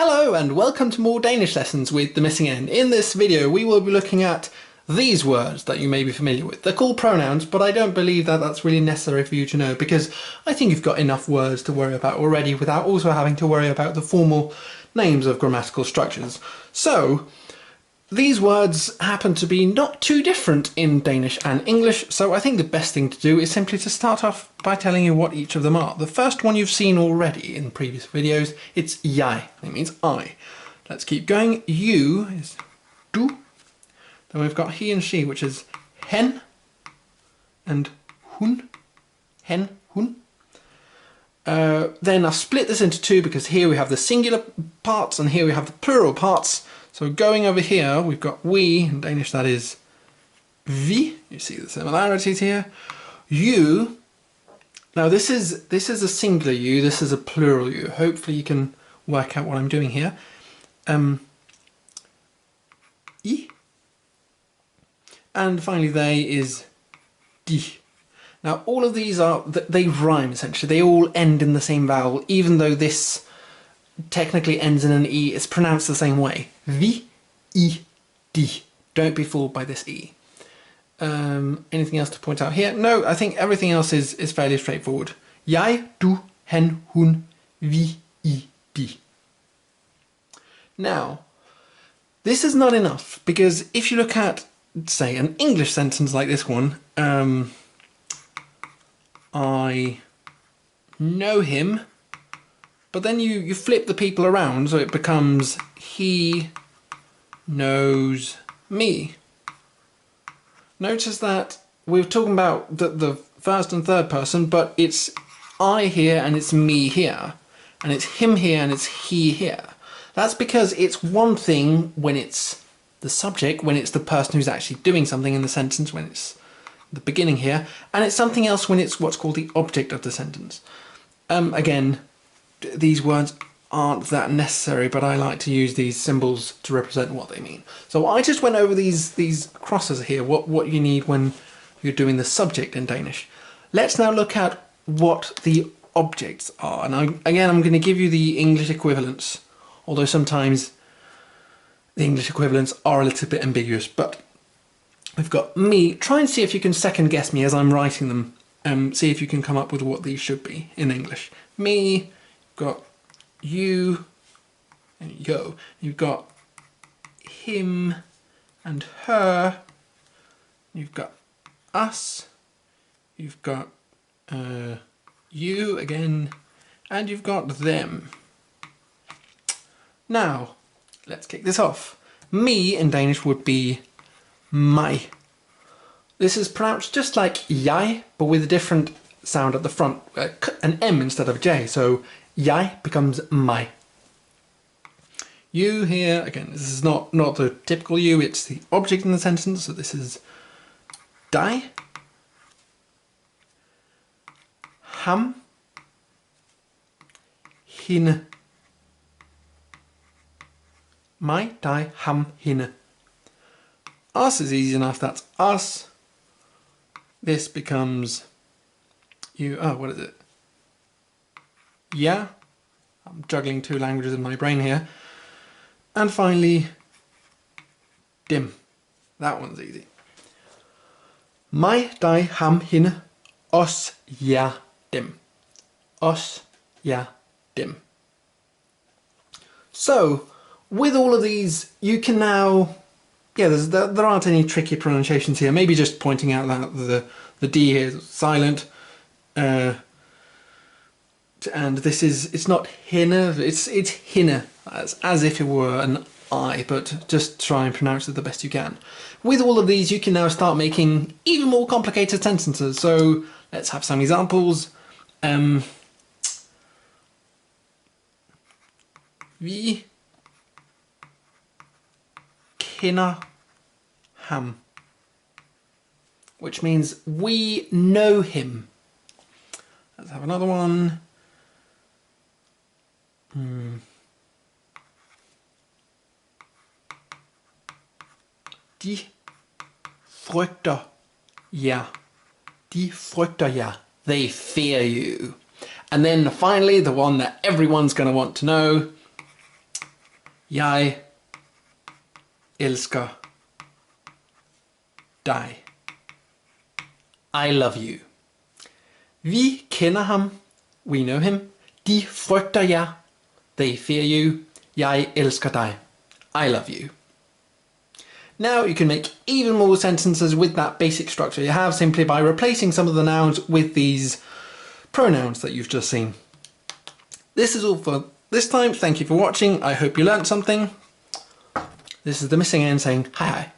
Hello and welcome to more Danish lessons with The Missing N. In this video we will be looking at these words that you may be familiar with. They're called pronouns, but I don't believe that that's really necessary for you to know because I think you've got enough words to worry about already without also having to worry about the formal names of grammatical structures. So these words happen to be not too different in Danish and English, so I think the best thing to do is simply to start off by telling you what each of them are. The first one you've seen already in previous videos, it's jeg. It means I. Let's keep going. You is du. Then we've got he and she, which is hen and hun. Hen, hun. Then I've split this into two because here we have the singular parts and here we have the plural parts. So going over here, we've got we, in Danish that is vi. You see the similarities here. You. Now this is a singular you, this is a plural you. Hopefully you can work out what I'm doing here. I. And finally they is de. Now all of these they rhyme essentially. They all end in the same vowel, even though this technically ends in an E. It's pronounced the same way. Vi, I, di. Don't be fooled by this E. Anything else to point out here? No, I think everything else is fairly straightforward. Jeg, du, han, hun, vi, I, de. Now, this is not enough because if you look at, say, an English sentence like this one, I know him, but then you flip the people around so it becomes he knows me. Notice that we're talking about the first and third person, but it's I here and it's me here, and it's him here and it's he here. That's because it's one thing when it's the subject, when it's the person who's actually doing something in the sentence, when it's the beginning here, and it's something else when it's what's called the object of the sentence. Again, these words aren't that necessary, but I like to use these symbols to represent what they mean. So I just went over these crosses here, what you need when you're doing the subject in Danish. Let's now look at what the objects are. And I'm going to give you the English equivalents, although sometimes the English equivalents are a little bit ambiguous. But we've got me. Try and see if you can second guess me as I'm writing them. See if you can come up with what these should be in English. Me. Got you and yo. You've got him and her. You've got us. You've got you again, and you've got them. Now, let's kick this off. Me in Danish would be mig. This is pronounced just like jeg, but with a different sound at the front, an M instead of a J. So jeg becomes mig. You here, again, this is not the typical you, it's the object in the sentence, so this is dig. Ham. Hende. Mig, dig, ham, hende. Us is easy enough, that's us. This becomes you, what is it? Yeah, I'm juggling two languages in my brain here. And finally, dem. That one's easy. Mig, dig, ham, hende, os, jer, dem. Os, jer, dem. So, with all of these, you can now, there aren't any tricky pronunciations here. Maybe just pointing out that the D here is silent. And this is, it's not hinne, it's hinne, as if it were an I, but just try and pronounce it the best you can. With all of these, you can now start making even more complicated sentences. So let's have some examples. Vi kender ham, which means we know him. Let's have another one. De frygter jer. De frygter jer. They fear you. And then finally, the one that everyone's going to want to know. Jeg elsker dig. I love you. Vi kender ham. We know him. De frygter jer. They fear you. Jeg elsker dig. I love you. Now you can make even more sentences with that basic structure you have simply by replacing some of the nouns with these pronouns that you've just seen. This is all for this time. Thank you for watching. I hope you learnt something. This is the missing end saying hi hi.